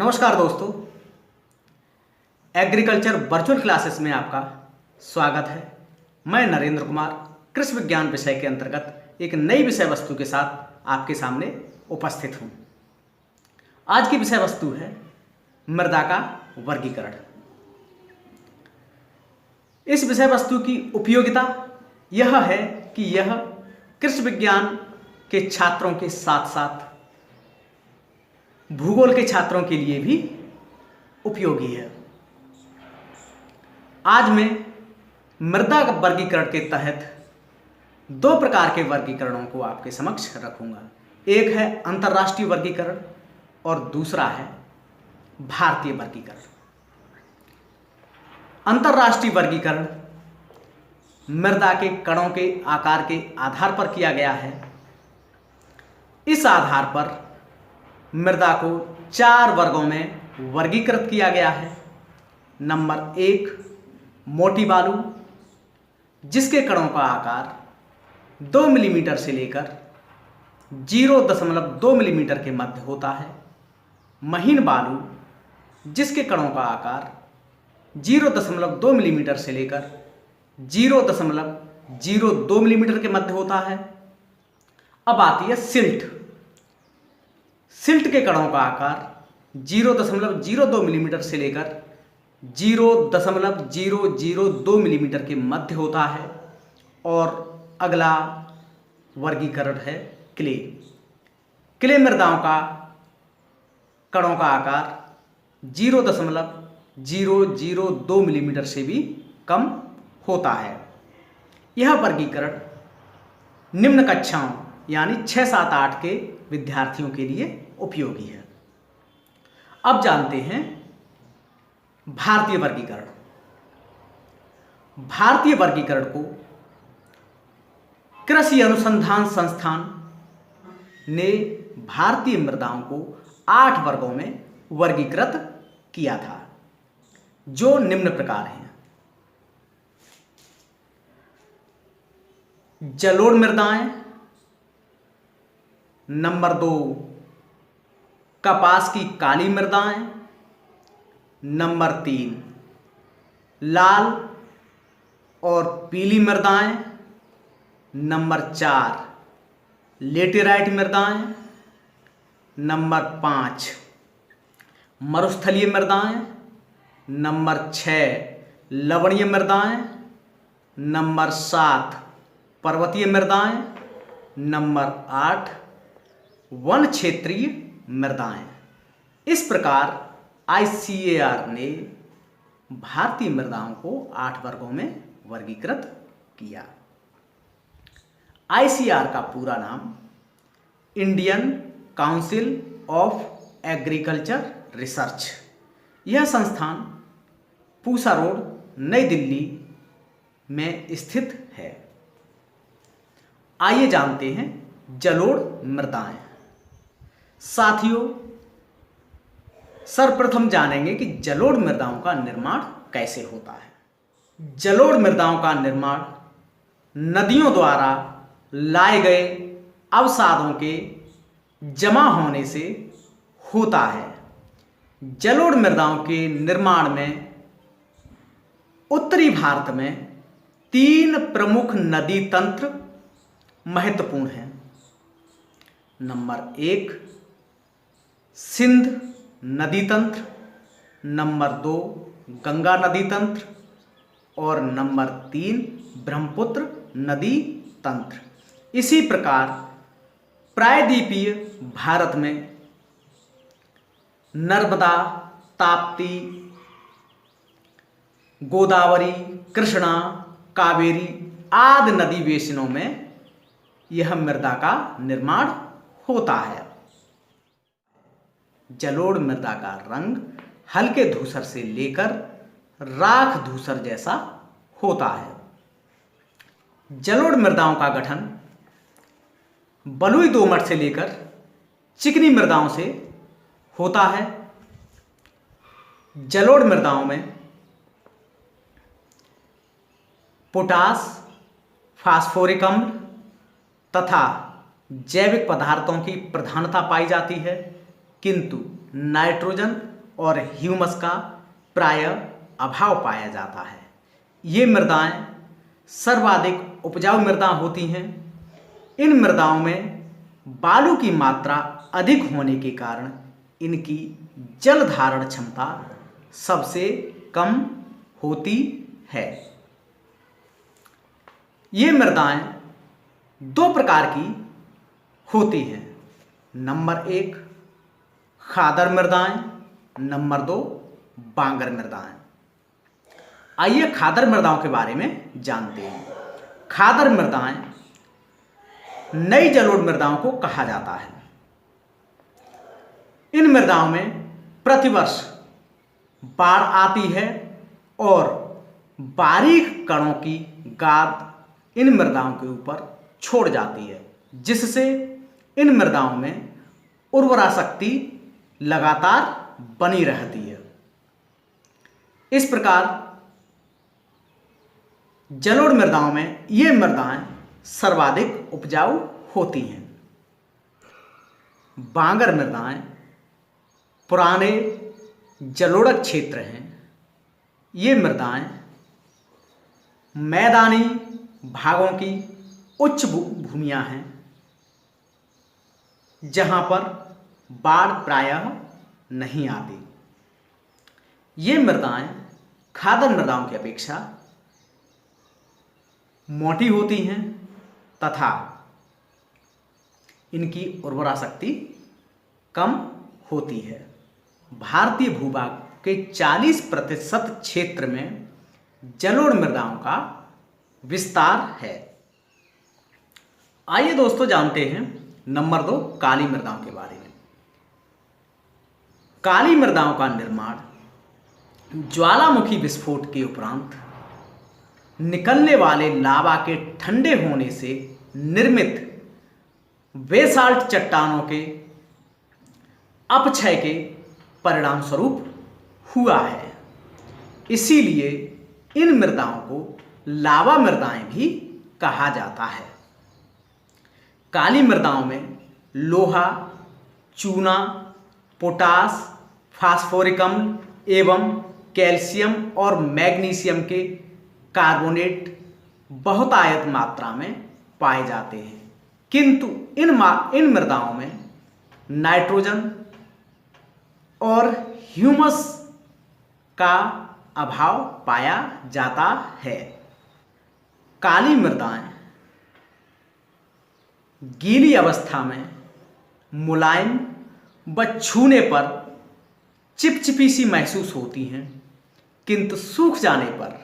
नमस्कार दोस्तों, agriculture virtual classes में आपका स्वागत है। मैं नरेंद्र कुमार कृषि विज्ञान विषय के अंतर्गत एक नई विषय वस्तु के साथ आपके सामने उपस्थित हूँ। आज की विषय वस्तु है मृदा का वर्गीकरण। इस विषय वस्तु की उपयोगिता यह है कि यह कृषि विज्ञान के छात्रों के साथ साथ भूगोल के छात्रों के लिए भी उपयोगी है। आज मैं मृदा वर्गीकरण के तहत दो प्रकार के वर्गीकरणों को आपके समक्ष रखूंगा। एक है अंतर्राष्ट्रीय वर्गीकरण और दूसरा है भारतीय वर्गीकरण। अंतर्राष्ट्रीय वर्गीकरण मृदा के कणों के आकार के आधार पर किया गया है। इस आधार पर मृदा को 4 वर्गों में वर्गीकृत किया गया है। नंबर 1 मोटी बालू, जिसके कणों का आकार 2 मिलीमीटर से लेकर 0.2 मिलीमीटर के मध्य होता है। महीन बालू, जिसके कणों का आकार 0.2 मिलीमीटर से लेकर 0.02 मिलीमीटर के मध्य होता है। अब आती है सिल्ट। सिल्ट के कणों का आकार 0.02 मिलीमीटर से लेकर 0.002 मिलीमीटर के मध्य होता है। और अगला वर्गीकरण है क्ले। क्ले मृदाओं का कणों का आकार 0.002 मिलीमीटर से भी कम होता है। यह वर्गीकरण निम्न कक्षाओं यानी 6, 7, 8 के विद्यार्थियों के लिए उपयोगी है। अब जानते हैं भारतीय वर्गीकरण। भारतीय वर्गीकरण को कृषि अनुसंधान संस्थान ने भारतीय मृदाओं को 8 वर्गों में वर्गीकृत किया था, जो निम्न प्रकार हैं। जलोढ़ मृदाएं। नंबर 2 कपास की काली मृदाएं। नंबर 3 लाल और पीली मृदाएं। नंबर 4 लेटेराइट मृदाएं। नंबर 5 मरुस्थलीय मृदाएं। नंबर 6 लवणीय मृदाएं। नंबर 7 पर्वतीय मृदाएं। नंबर 8 वन क्षेत्रीय मृदाएं। इस प्रकार ICAR ने भारतीय मृदाओं को 8 वर्गों में वर्गीकृत किया। ICAR का पूरा नाम Indian council of agriculture research. यह संस्थान पूसा रोड, नई दिल्ली में स्थित है। आइए जानते हैं जलोढ़ मृदाएं। साथियों, सर्वप्रथम जानेंगे कि जलोढ़ मृदाओं का निर्माण कैसे होता है। जलोढ़ मृदाओं का निर्माण नदियों द्वारा लाए गए अवसादों के जमा होने से होता है। जलोढ़ मृदाओं के निर्माण में उत्तरी भारत में 3 प्रमुख नदी तंत्र महत्वपूर्ण हैं। नंबर 1 सिंध नदी तंत्र। नंबर 2 गंगा नदी तंत्र और नंबर 3 ब्रह्मपुत्र नदी तंत्र। इसी प्रकार प्रायद्वीपीय भारत में नर्मदा, ताप्ती, गोदावरी, कृष्णा, कावेरी आदि नदी बेसिनों में यह मृदा का निर्माण होता है। जलोढ़ मृदा का रंग हल्के धूसर से लेकर राख धूसर जैसा होता है। जलोढ़ मृदाओं का गठन बलुई दोमट से लेकर चिकनी मृदाओं से होता है। जलोढ़ मृदाओं में पोटास, फास्फोरिक अम्ल तथा जैविक पदार्थों की प्रधानता पाई जाती है, किंतु नाइट्रोजन और ह्यूमस का प्रायः अभाव पाया जाता है। ये मृदाएं सर्वाधिक उपजाऊ मृदा होती हैं। इन मृदाओं में बालू की मात्रा अधिक होने के कारण इनकी जल धारण क्षमता सबसे कम होती है। ये मृदाएं दो प्रकार की होती हैं। नंबर 1 खादर मृदाएं, नंबर 2 बांगर मृदाएं। आइए खादर मृदाओं के बारे में जानते हैं। खादर मृदाएं नई जलोढ़ मृदाओं को कहा जाता है। इन मृदाओं में प्रतिवर्ष बाढ़ आती है और बारीक कणों की गाद इन मृदाओं के ऊपर छोड़ जाती है, जिससे इन मृदाओं में उर्वरा शक्ति लगातार बनी रहती है। इस प्रकार जलोढ़ मृदाओं में ये मृदाएं सर्वाधिक उपजाऊ होती हैं। बांगर मृदाएं पुराने जलोढ़ क्षेत्र हैं। ये मृदाएं मैदानी भागों की उच्च भूमियां हैं, जहां पर बाढ़ प्रायः नहीं आती। ये मृदाएं खादर मृदाओं की अपेक्षा मोटी होती हैं तथा इनकी उर्वरा शक्ति कम होती है। भारतीय भूभाग के 40% क्षेत्र में जलोढ़ मृदाओं का विस्तार है। आइए दोस्तों जानते हैं नंबर 2 काली मृदाओं के बारे में। काली मृदाओं का निर्माण ज्वालामुखी विस्फोट के उपरांत निकलने वाले लावा के ठंडे होने से निर्मित बेसाल्ट चट्टानों के अपक्षय के परिणाम स्वरूप हुआ है। इसीलिए इन मृदाओं को लावा मृदाएं भी कहा जाता है। काली मृदाओं में लोहा, चूना, पोटास, फास्फोरिक अम्ल एवं कैल्शियम और मैग्नीशियम के कार्बोनेट बहुतायत मात्रा में पाए जाते हैं, किंतु इन मृदाओं में नाइट्रोजन और ह्यूमस का अभाव पाया जाता है। काली मृदाएं गीली अवस्था में मुलायम व छूने पर चिपचिपी सी महसूस होती हैं, किंतु सूख जाने पर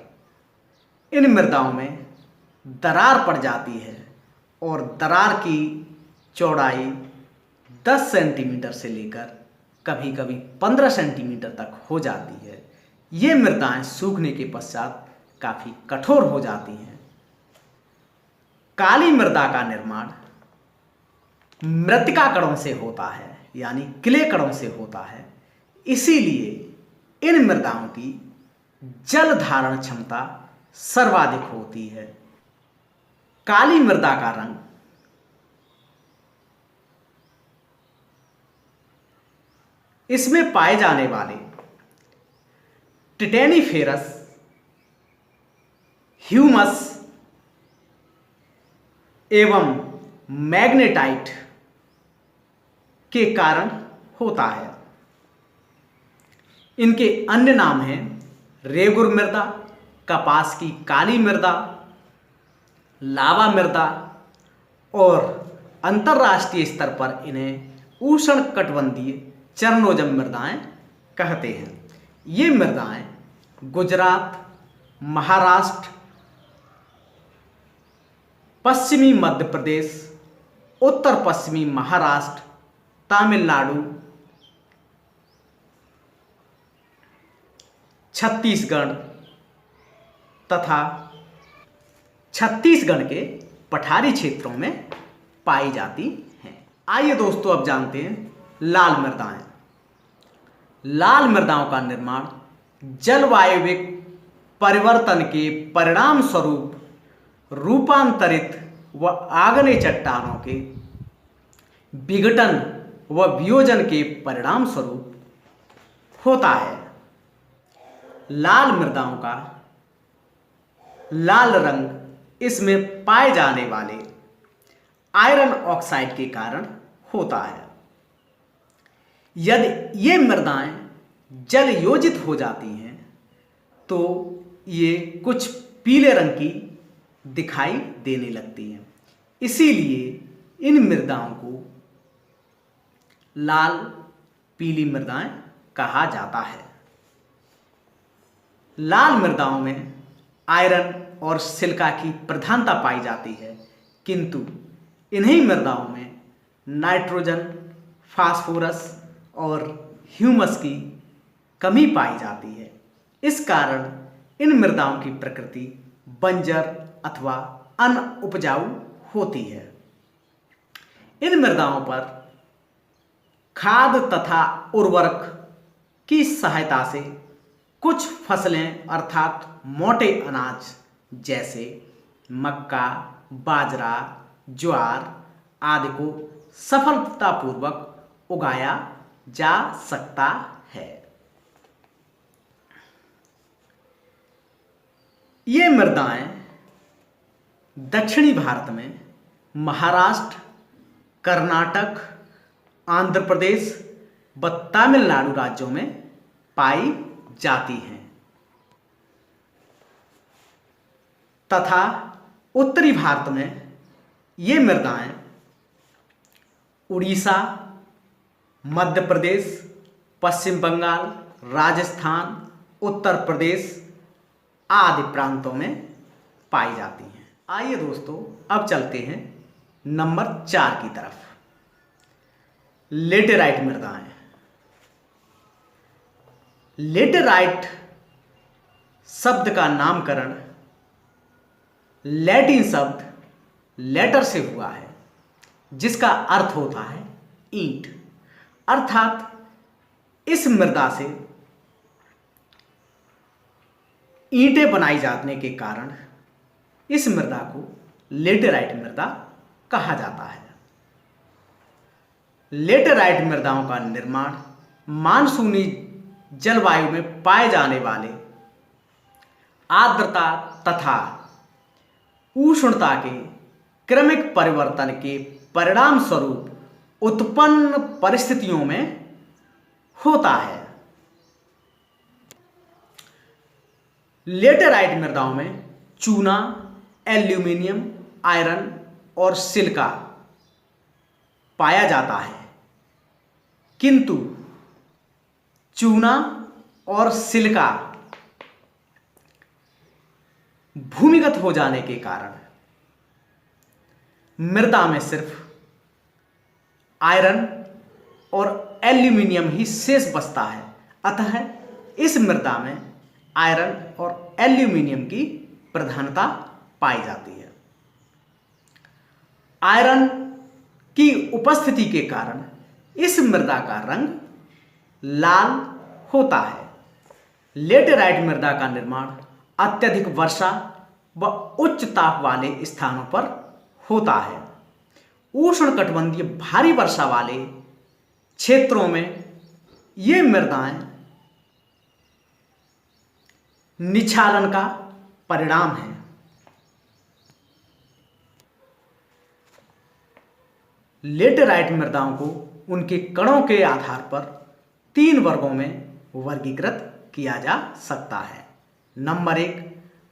इन मृदाओं में दरार पड़ जाती है और दरार की चौड़ाई 10 सेंटीमीटर से लेकर कभी कभी 15 सेंटीमीटर तक हो जाती है। ये मृदाएं सूखने के पश्चात काफ़ी कठोर हो जाती हैं। काली मृदा का निर्माण मृत्तिका कणों से होता है, यानी क्ले कणों से होता है। इसीलिए इन मृदाओं की जल धारण क्षमता सर्वाधिक होती है। काली मृदा का रंग इसमें पाए जाने वाले टिटेनीफेरस, ह्यूमस एवं मैग्नेटाइट के कारण होता है। इनके अन्य नाम हैं रेगुर मृदा, कपास की काली मृदा, लावा मृदा और अंतर्राष्ट्रीय स्तर पर इन्हें उष्णकटिबंधीय चरणोजम मृदाएं कहते हैं। ये मृदाएं गुजरात, महाराष्ट्र, पश्चिमी मध्य प्रदेश, उत्तर पश्चिमी महाराष्ट्र, तमिलनाडु, छत्तीसगढ़ तथा छत्तीसगढ़ के पठारी क्षेत्रों में पाई जाती हैं। आइए दोस्तों अब जानते हैं लाल मृदाएं। लाल मृदाओं का निर्माण जलवायविक परिवर्तन के परिणाम स्वरूप रूपांतरित व आग्नेय चट्टानों के विघटन व वियोजन के परिणाम स्वरूप होता है। लाल मृदाओं का लाल रंग इसमें पाए जाने वाले आयरन ऑक्साइड के कारण होता है। यदि ये मृदाएं जल योजित हो जाती हैं तो ये कुछ पीले रंग की दिखाई देने लगती हैं। इसीलिए इन मृदाओं को लाल पीली मृदाएं कहा जाता है। लाल मृदाओं में आयरन और सिलिका की प्रधानता पाई जाती है, किंतु इन्हीं मृदाओं में नाइट्रोजन, फास्फोरस और ह्यूमस की कमी पाई जाती है। इस कारण इन मृदाओं की प्रकृति बंजर अथवा अनउपजाऊ होती है। इन मृदाओं पर खाद तथा उर्वरक की सहायता से कुछ फसलें अर्थात मोटे अनाज जैसे मक्का, बाजरा, ज्वार आदि को सफलतापूर्वक उगाया जा सकता है। ये मृदाएं दक्षिणी भारत में महाराष्ट्र, कर्नाटक, आंध्र प्रदेश व तमिलनाडु राज्यों में पाई जाती हैं तथा उत्तरी भारत में ये मृदाएं उड़ीसा, मध्य प्रदेश, पश्चिम बंगाल, राजस्थान, उत्तर प्रदेश आदि प्रांतों में पाई जाती हैं। आइए दोस्तों, अब चलते हैं नंबर 4 की तरफ। लेटेराइट मृदाएं। लेटेराइट शब्द का नामकरण लैटिन शब्द लेटर से हुआ है, जिसका अर्थ होता है ईंट। अर्थात इस मृदा से ईंटें बनाई जाने के कारण इस मृदा को लेटेराइट मृदा कहा जाता है। लेटेराइट मृदाओं का निर्माण मानसूनी जलवायु में पाए जाने वाले आर्द्रता तथा उष्णता के क्रमिक परिवर्तन के परिणाम स्वरूप उत्पन्न परिस्थितियों में होता है। लेटेराइट मृदाओं में चूना, एल्यूमिनियम, आयरन और सिलिका पाया जाता है, किंतु चूना और सिलिका भूमिगत हो जाने के कारण मृदा में सिर्फ आयरन और एल्यूमिनियम ही शेष बचता है। अतः इस मृदा में आयरन और एल्यूमिनियम की प्रधानता पाई जाती है। आयरन की उपस्थिति के कारण इस मृदा का रंग लाल होता है। लेटेराइट मृदा का निर्माण अत्यधिक वर्षा व उच्च ताप वाले स्थानों पर होता है। उष्णकटिबंधीय भारी वर्षा वाले क्षेत्रों में ये मृदाएं निक्षालन का परिणाम है। लेटेराइट मृदाओं को उनके कणों के आधार पर 3 वर्गों में वर्गीकृत किया जा सकता है। नंबर 1,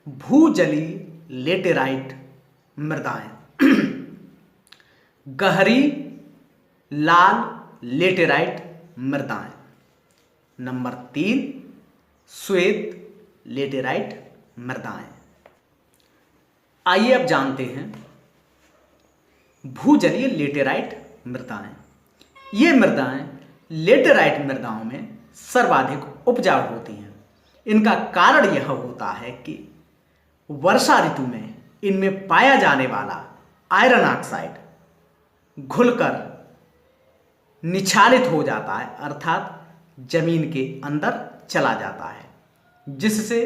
भूजलीय लेटेराइट मृदाएं। गहरी लाल लेटेराइट मृदाएं। नंबर 3, श्वेत लेटेराइट मृदाएं। आइए अब जानते हैं भूजलीय लेटेराइट मृदाएं। ये मृदाएं लेटेराइट मृदाओं में सर्वाधिक उपजाऊ होती हैं। इनका कारण यह होता है कि वर्षा ऋतु में इनमें पाया जाने वाला आयरन ऑक्साइड घुलकर निक्षालित हो जाता है, अर्थात जमीन के अंदर चला जाता है, जिससे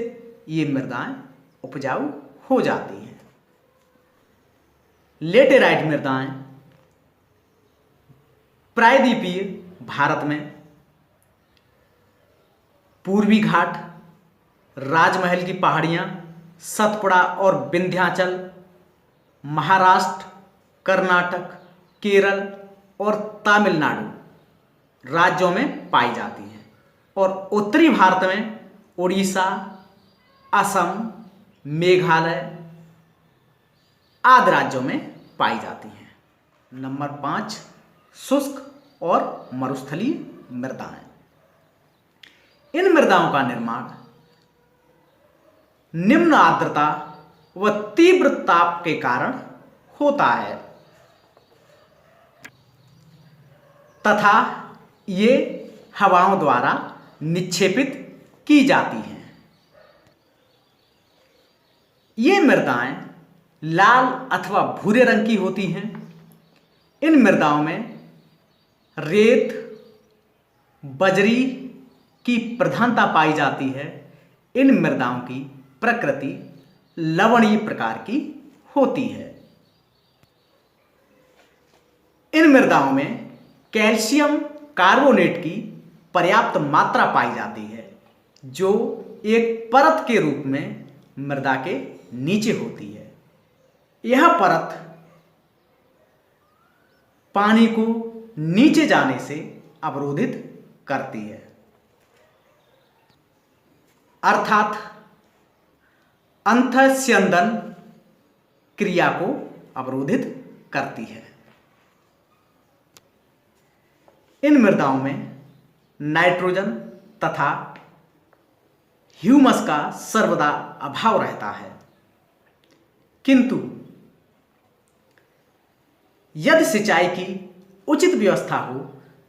ये मृदाएं उपजाऊ हो जाती हैं। लेटेराइट मृदाएं प्रायद्वीपीय भारत में पूर्वी घाट, राजमहल की पहाड़ियाँ, सतपुड़ा और विंध्याचल, महाराष्ट्र, कर्नाटक, केरल और तमिलनाडु राज्यों में पाई जाती हैं और उत्तरी भारत में उड़ीसा, असम, मेघालय आदि राज्यों में पाई जाती हैं। नंबर 5, शुष्क और मरुस्थलीय मृदाएं। इन मृदाओं का निर्माण निम्न आर्द्रता व तीव्र ताप के कारण होता है तथा ये हवाओं द्वारा निक्षेपित की जाती हैं। ये मृदाएं लाल अथवा भूरे रंग की होती हैं। इन मृदाओं में रेत, बजरी की प्रधानता पाई जाती है। इन मृदाओं की प्रकृति लवणीय प्रकार की होती है। इन मृदाओं में कैल्शियम कार्बोनेट की पर्याप्त मात्रा पाई जाती है जो एक परत के रूप में मृदा के नीचे होती है। यह परत पानी को नीचे जाने से अवरोधित करती है, अर्थात अंतःस्यंदन क्रिया को अवरोधित करती है। इन मृदाओं में नाइट्रोजन तथा ह्यूमस का सर्वदा अभाव रहता है, किंतु यदि सिंचाई की उचित व्यवस्था हो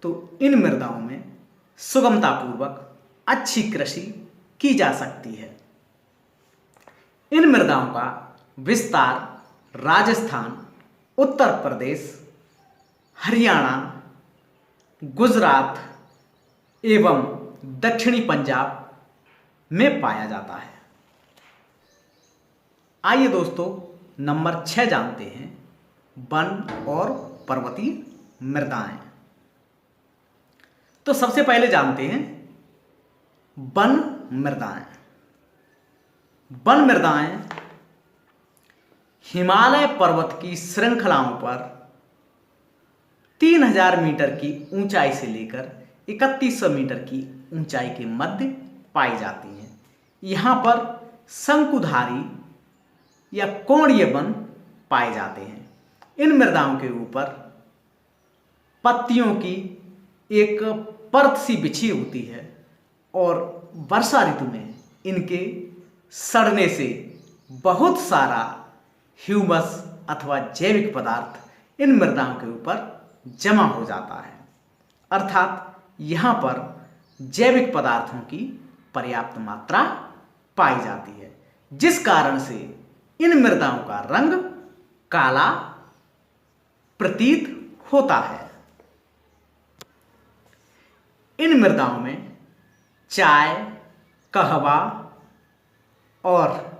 तो इन मृदाओं में सुगमतापूर्वक अच्छी कृषि की जा सकती है। इन मृदाओं का विस्तार राजस्थान, उत्तर प्रदेश, हरियाणा, गुजरात एवं दक्षिणी पंजाब में पाया जाता है। आइए दोस्तों, नंबर 6 जानते हैं वन और पर्वतीय मृदाएं। तो सबसे पहले जानते हैं वन मृदाएं। वन मृदाएं हिमालय पर्वत की श्रृंखलाओं पर 3000 मीटर की ऊंचाई से लेकर 3100 मीटर की ऊंचाई के मध्य पाई जाती हैं। यहाँ पर शंकुधारी या कोणीय वन पाए जाते हैं। इन मृदाओं के ऊपर पत्तियों की एक परत सी बिछी होती है और वर्षा ऋतु में इनके सड़ने से बहुत सारा ह्यूमस अथवा जैविक पदार्थ इन मृदाओं के ऊपर जमा हो जाता है, अर्थात यहाँ पर जैविक पदार्थों की पर्याप्त मात्रा पाई जाती है, जिस कारण से इन मृदाओं का रंग काला प्रतीत होता है। इन मृदाओं में चाय, कहवा और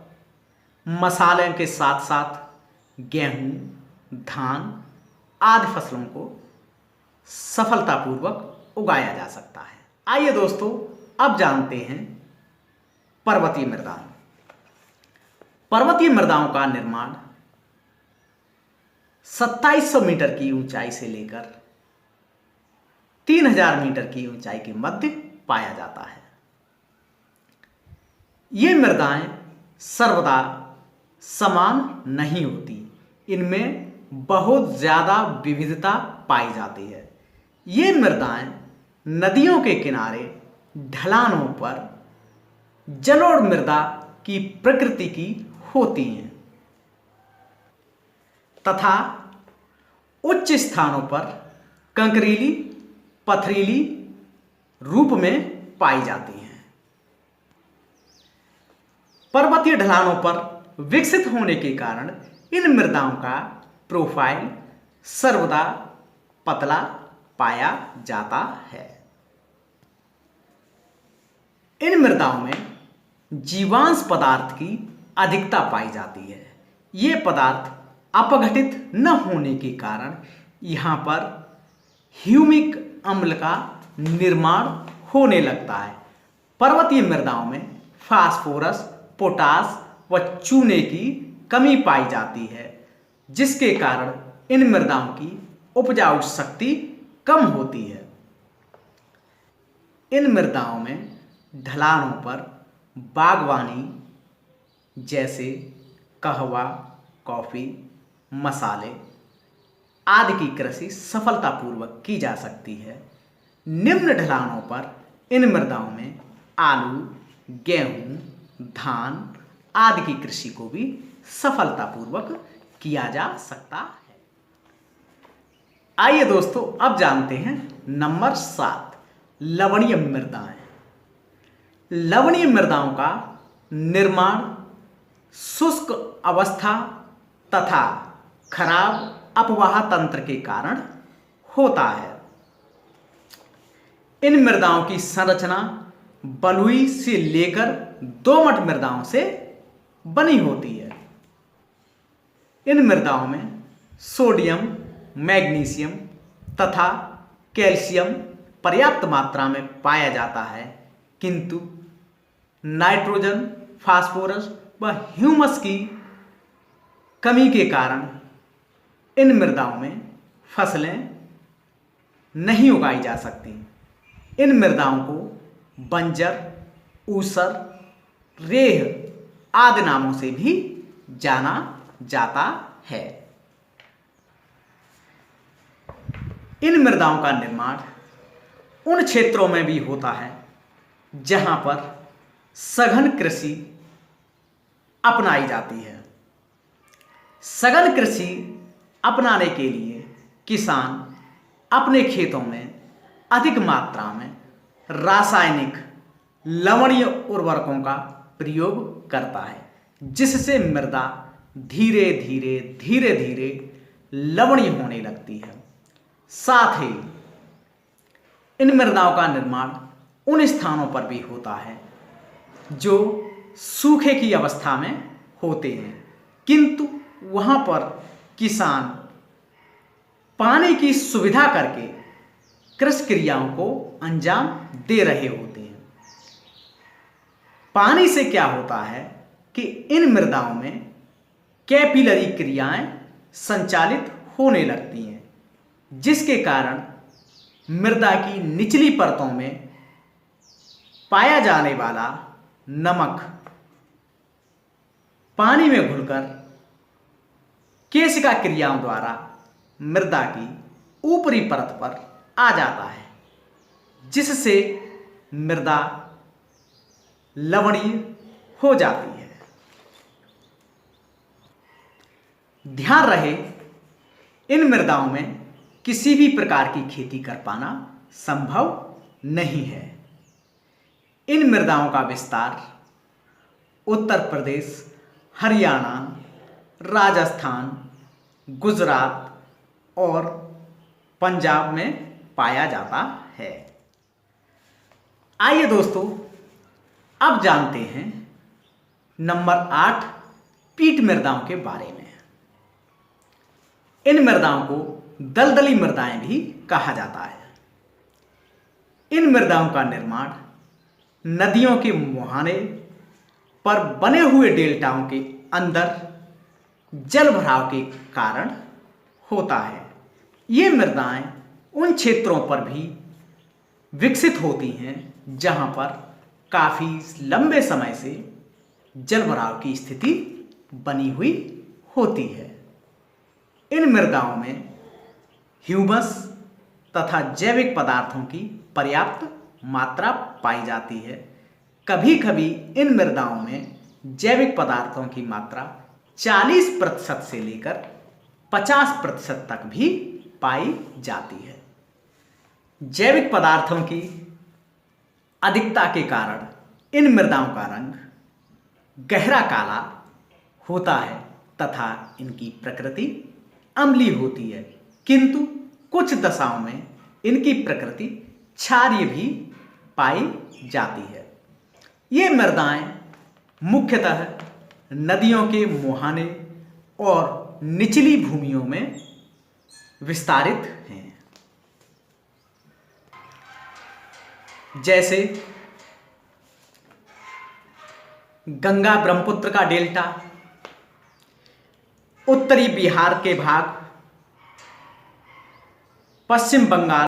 मसाले के साथ साथ गेहूं, धान आदि फसलों को सफलतापूर्वक उगाया जा सकता है। आइए दोस्तों, अब जानते हैं पर्वतीय मृदाएं। पर्वतीय मृदाओं का निर्माण 2700 मीटर की ऊंचाई से लेकर 3000 मीटर की ऊंचाई के मध्य पाया जाता है। ये मृदाएं सर्वदा समान नहीं होती, इनमें बहुत ज़्यादा विविधता पाई जाती है। ये मृदाएं नदियों के किनारे, ढलानों पर जलोढ़ मृदा की प्रकृति की होती हैं तथा उच्च स्थानों पर कंकरीली, पथरीली रूप में पाई जाती हैं। पर्वतीय ढलानों पर विकसित होने के कारण इन मृदाओं का प्रोफाइल सर्वदा पतला पाया जाता है। इन मृदाओं में जीवांश पदार्थ की अधिकता पाई जाती है। ये पदार्थ अपघटित न होने के कारण यहाँ पर ह्यूमिक अम्ल का निर्माण होने लगता है, पर्वतीय मृदाओं में फास्फोरस, पोटास व चूने की कमी पाई जाती है, जिसके कारण इन मृदाओं की उपजाऊ शक्ति कम होती है। इन मृदाओं में ढलानों पर बागवानी जैसे कहवा, कॉफ़ी, मसाले आदि की कृषि सफलतापूर्वक की जा सकती है। निम्न ढलानों पर इन मृदाओं में आलू, गेहूं, धान आदि की कृषि को भी सफलतापूर्वक किया जा सकता है। आइए दोस्तों, अब जानते हैं नंबर 7, लवणीय मृदाएं। लवणीय मृदाओं का निर्माण शुष्क अवस्था तथा खराब अपवाह तंत्र के कारण होता है। इन मृदाओं की संरचना बलुई से लेकर दोमट मृदाओं से बनी होती है। इन मृदाओं में सोडियम, मैग्नीशियम तथा कैल्शियम पर्याप्त मात्रा में पाया जाता है, किंतु नाइट्रोजन, फास्फोरस व ह्यूमस की कमी के कारण इन मृदाओं में फसलें नहीं उगाई जा सकती। इन मृदाओं को बंजर, ऊसर, रेह आदि नामों से भी जाना जाता है। इन मृदाओं का निर्माण उन क्षेत्रों में भी होता है जहां पर सघन कृषि अपनाई जाती है। सघन कृषि अपनाने के लिए किसान अपने खेतों में अधिक मात्रा में रासायनिक लवणीय उर्वरकों का प्रयोग करता है, जिससे मृदा धीरे धीरे लवणीय होने लगती है। साथ ही इन मृदाओं का निर्माण उन स्थानों पर भी होता है जो सूखे की अवस्था में होते हैं, किंतु वहां पर किसान पानी की सुविधा करके कृषि क्रियाओं को अंजाम दे रहे होते हैं। पानी से क्या होता है कि इन मृदाओं में कैपिलरी क्रियाएं संचालित होने लगती हैं, जिसके कारण मृदा की निचली परतों में पाया जाने वाला नमक पानी में घुलकर केशिका क्रियाओं द्वारा मृदा की ऊपरी परत पर आ जाता है, जिससे मृदा लवणीय हो जाती है। ध्यान रहे, इन मृदाओं में किसी भी प्रकार की खेती कर पाना संभव नहीं है। इन मृदाओं का विस्तार उत्तर प्रदेश, हरियाणा, राजस्थान, गुजरात और पंजाब में पाया जाता है। आइए दोस्तों, अब जानते हैं नंबर 8, पीट मृदाओं के बारे में। इन मृदाओं को दलदली मृदाएं भी कहा जाता है। इन मृदाओं का निर्माण नदियों के मुहाने पर बने हुए डेल्टाओं के अंदर जल भराव के कारण होता है। ये मृदाएं उन क्षेत्रों पर भी विकसित होती हैं जहां पर काफ़ी लंबे समय से जल भराव की स्थिति बनी हुई होती है। इन मृदाओं में ह्यूमस तथा जैविक पदार्थों की पर्याप्त मात्रा पाई जाती है। कभी कभी इन मृदाओं में जैविक पदार्थों की मात्रा 40% से लेकर 50% तक भी पाई जाती है। जैविक पदार्थों की अधिकता के कारण इन मृदाओं का रंग गहरा काला होता है तथा इनकी प्रकृति अम्लीय होती है, किंतु कुछ दशाओं में इनकी प्रकृति क्षारीय भी पाई जाती है। ये मृदाएं मुख्यतः नदियों के मुहाने और निचली भूमियों में विस्तारित हैं। जैसे गंगा ब्रह्मपुत्र का डेल्टा, उत्तरी बिहार के भाग, पश्चिम बंगाल,